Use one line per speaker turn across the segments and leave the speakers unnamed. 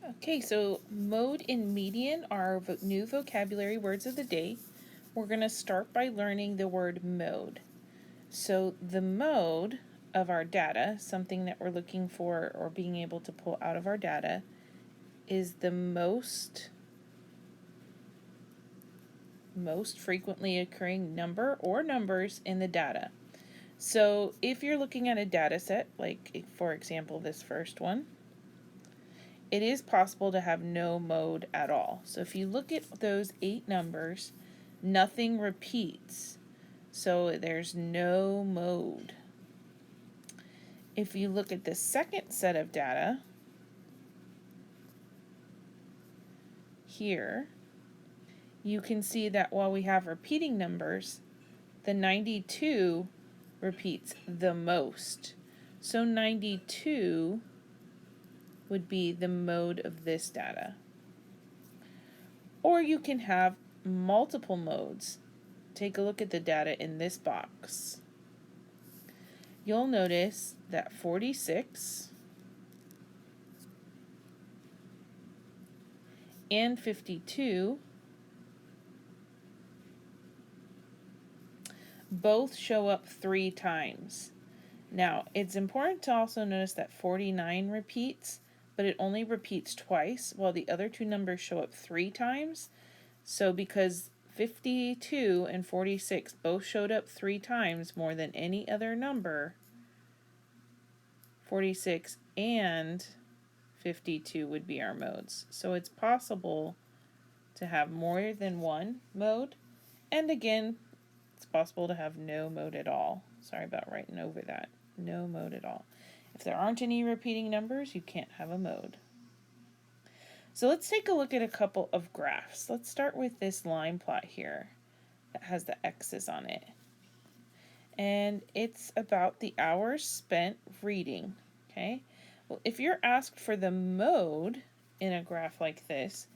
Okay, so mode and median are new vocabulary words of the day. We're going to start by learning the word mode. So the mode of our data, something that we're looking for or being able to pull out of our data, is the most frequently occurring number or numbers in the data. So if you're looking at a data set, like for example this first one, it is possible to have no mode at all. So if you look at those 8 numbers, nothing repeats. So there's no mode. If you look at the second set of data, here, you can see that while we have repeating numbers, the 92 repeats the most. So 92 would be the mode of this data. Or you can have multiple modes. Take a look at the data in this box. You'll notice that 46 and 52 both show up 3 times. Now, it's important to also notice that 49 repeats, but it only repeats twice, while the other 2 numbers show up 3 times. So because 52 and 46 both showed up 3 times more than any other number, 46 and 52 would be our modes. So it's possible to have more than one mode, and again, it's possible to have no mode at all. Sorry about writing over that. No mode at all. If there aren't any repeating numbers, you can't have a mode. So let's take a look at a couple of graphs. Let's start with this line plot here that has the X's on it. And it's about the hours spent reading, okay? Well, if you're asked for the mode in a graph like this,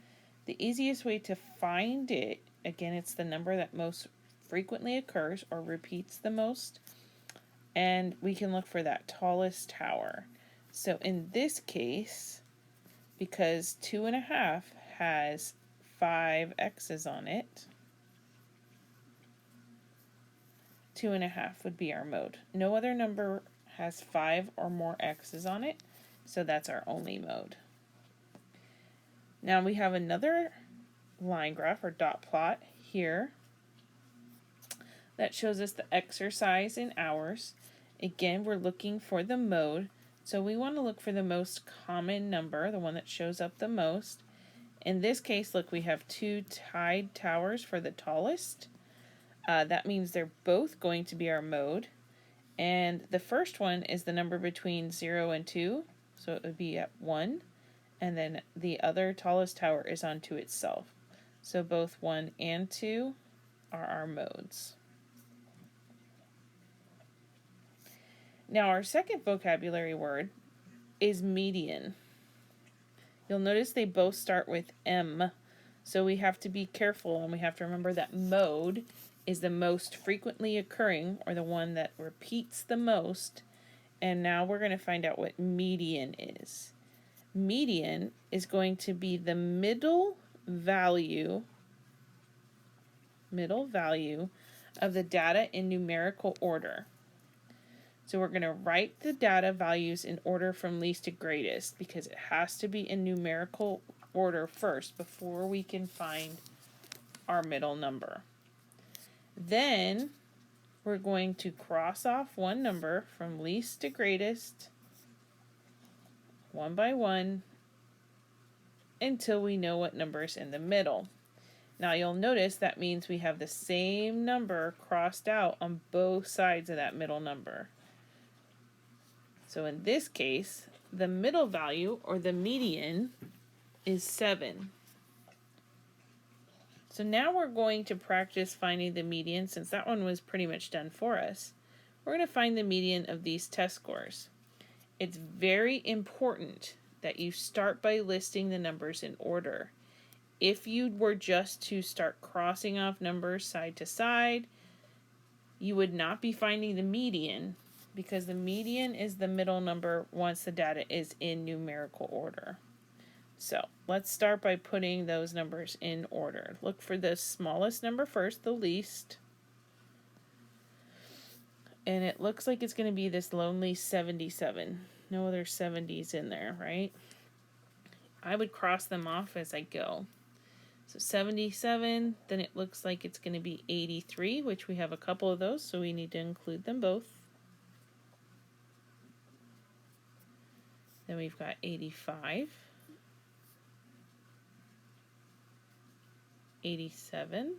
the easiest way to find it, again, it's the number that most frequently occurs or repeats the most, and we can look for that tallest tower. So in this case, because 2.5 has 5 X's on it, 2.5 would be our mode. No other number has 5 or more X's on it, so that's our only mode. Now we have another line graph or dot plot here that shows us the exercise in hours. Again, we're looking for the mode, so we want to look for the most common number, the one that shows up the most. In this case, look, we have 2 tied towers for the tallest. That means they're both going to be our mode. And the first one is the number between 0 and 2, so it would be at 1. And then the other tallest tower is on 2 itself. So both 1 and 2 are our modes. Now our second vocabulary word is median. You'll notice they both start with M, so we have to be careful and we have to remember that mode is the most frequently occurring, or the one that repeats the most, and now we're going to find out what median is. Median is going to be the middle value of the data in numerical order. So we're going to write the data values in order from least to greatest, because it has to be in numerical order first before we can find our middle number. Then we're going to cross off one number from least to greatest, one by one, until we know what number is in the middle. Now you'll notice that means we have the same number crossed out on both sides of that middle number. So in this case, the middle value, or the median, is 7. So now we're going to practice finding the median, since that one was pretty much done for us. We're going to find the median of these test scores. It's very important that you start by listing the numbers in order. If you were just to start crossing off numbers side to side, you would not be finding the median, because the median is the middle number once the data is in numerical order. So let's start by putting those numbers in order. Look for the smallest number first, the least. And it looks like it's going to be this lonely 77. No other 70s in there, right? I would cross them off as I go. So 77, then it looks like it's going to be 83, which we have a couple of those, so we need to include them both. Then we've got 85, 87,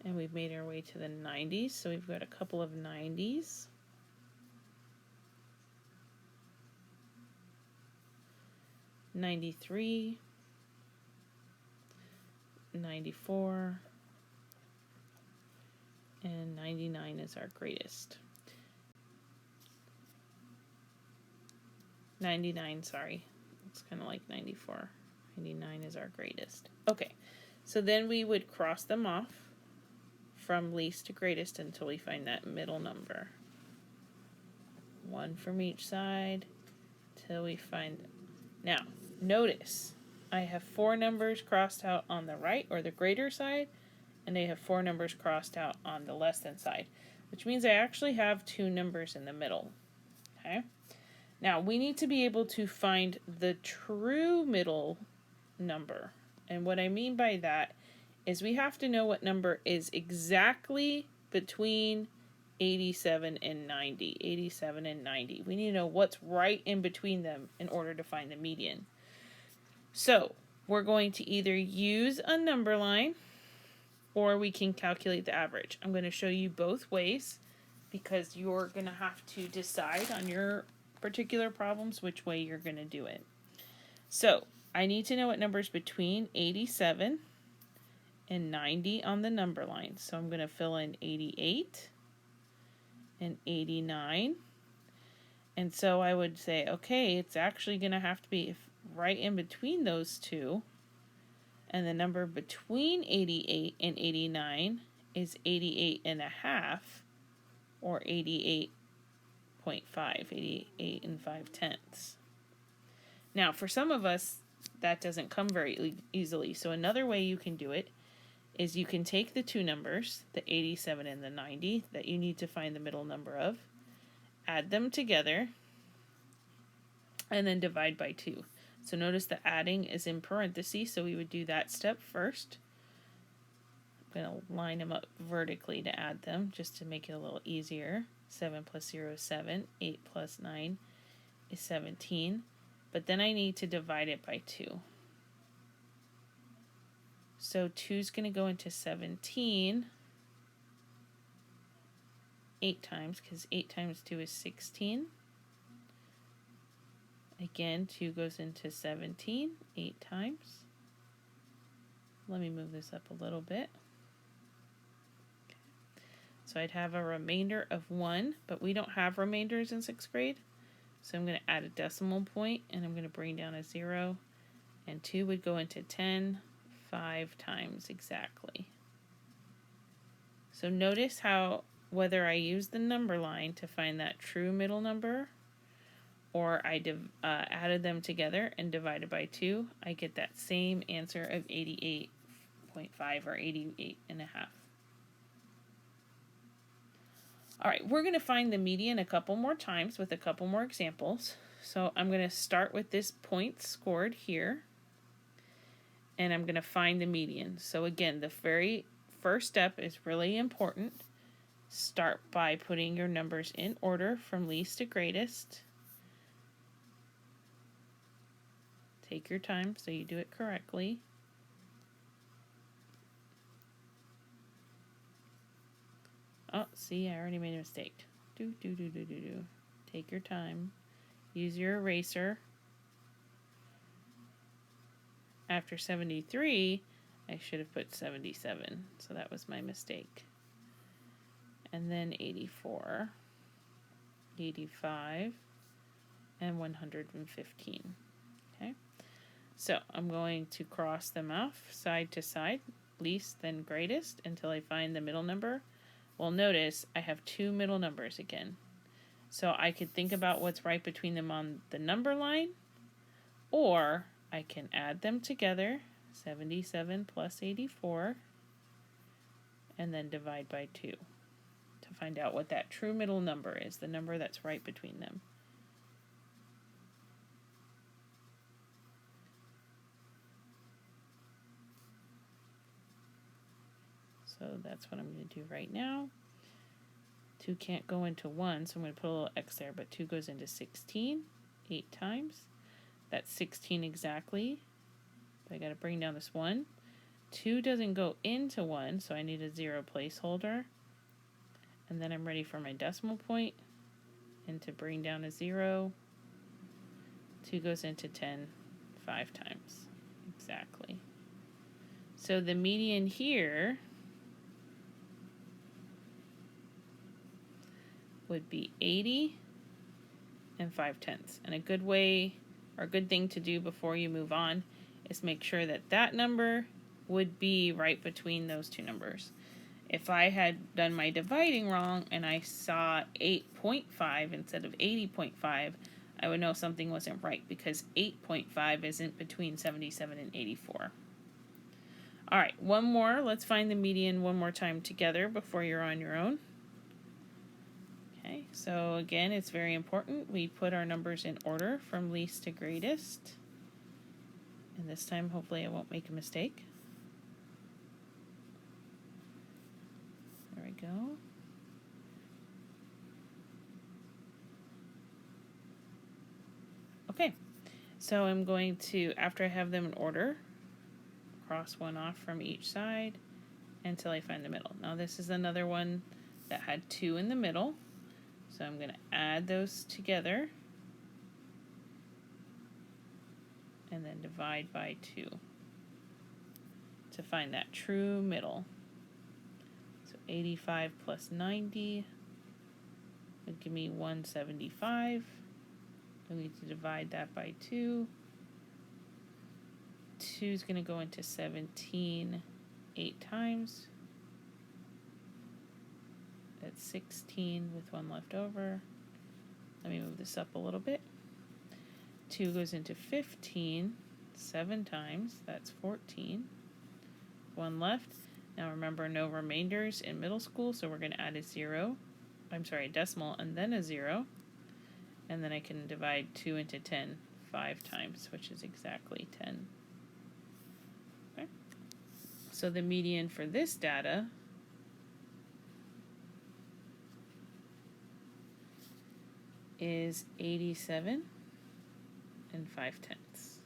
and we've made our way to the 90s, so we've got a couple of 90s. 93, 94, and 99 is our greatest. 99, sorry. It's kind of like 94. 99 is our greatest. Okay, so then we would cross them off from least to greatest until we find that middle number. One from each side till we find. Now, notice I have 4 numbers crossed out on the right, or the greater side, and I have 4 numbers crossed out on the less than side, which means I actually have 2 numbers in the middle. Okay? Now, we need to be able to find the true middle number. And what I mean by that is we have to know what number is exactly between 87 and 90. 87 and 90. We need to know what's right in between them in order to find the median. So, we're going to either use a number line or we can calculate the average. I'm going to show you both ways because you're going to have to decide on your particular problems which way you're going to do it. So, I need to know what numbers between 87 and 90 on the number line. So I'm going to fill in 88 and 89. And so I would say, okay, it's actually going to have to be right in between those two. And the number between 88 and 89 is 88 and a half, or 88.5, 88 and 5/10. Now, for some of us, that doesn't come very easily. So another way you can do it is you can take the two numbers, the 87 and the 90, that you need to find the middle number of, add them together, and then divide by 2. So notice the adding is in parentheses, so we would do that step first. I'm going to line them up vertically to add them, just to make it a little easier. 7 plus 0 is 7. 8 plus 9 is 17. But then I need to divide it by 2. So 2 is going to go into 17 8 times, because 8 times 2 is 16. Again, 2 goes into 17 8 times. Let me move this up a little bit. Okay. So I'd have a remainder of 1, but we don't have remainders in 6th grade. So I'm going to add a decimal point, and I'm going to bring down a 0, and 2 would go into 10 5 times exactly. So notice how whether I use the number line to find that true middle number, or I added them together and divided by 2, I get that same answer of 88.5 or 88 and a half. All right, we're going to find the median a couple more times with a couple more examples. So I'm going to start with this point scored here, and I'm going to find the median. So again, the very first step is really important. Start by putting your numbers in order from least to greatest. Take your time so you do it correctly. Oh, see, I already made a mistake. Take your time. Use your eraser. After 73, I should have put 77, so that was my mistake. And then 84, 85, and 115. Okay, so I'm going to cross them off side to side, least then greatest, until I find the middle number. Well, notice I have 2 middle numbers again. So I could think about what's right between them on the number line, Or I can add them together, 77 plus 84, and then divide by 2 to find out what that true middle number is, the number that's right between them. So that's what I'm going to do right now. 2 can't go into 1, so I'm going to put a little x there, but 2 goes into 16, 8 times. That's 16 exactly. But I got to bring down this 1. 2 doesn't go into 1, so I need a 0 placeholder. And then I'm ready for my decimal point, and to bring down a 0. 2 goes into 10 5 times. Exactly. So the median here would be 80 and 5/10. And a good way, or a good thing to do before you move on, is make sure that that number would be right between those two numbers. If I had done my dividing wrong and I saw 8.5 instead of 80.5, I would know something wasn't right, because 8.5 isn't between 77 and 84. All right, one more. Let's find the median one more time together before you're on your own. Okay, so again, it's very important we put our numbers in order from least to greatest. And this time, hopefully, I won't make a mistake. There we go. Okay, so I'm going to, after I have them in order, cross one off from each side until I find the middle. Now this is another one that had 2 in the middle, so I'm going to add those together and then divide by 2 to find that true middle. So 85 plus 90 would give me 175. We need to divide that by 2. 2 is going to go into 17 8 times. That's 16 with 1 left over. Let me move this up a little bit. 2 goes into 15 7 times. That's 14. 1 left. Now remember, no remainders in middle school, so we're going to add a 0. I'm sorry, a decimal and then a 0. And then I can divide 2 into 10 5 times, which is exactly 10. Okay. So the median for this data is 87 and 5/10.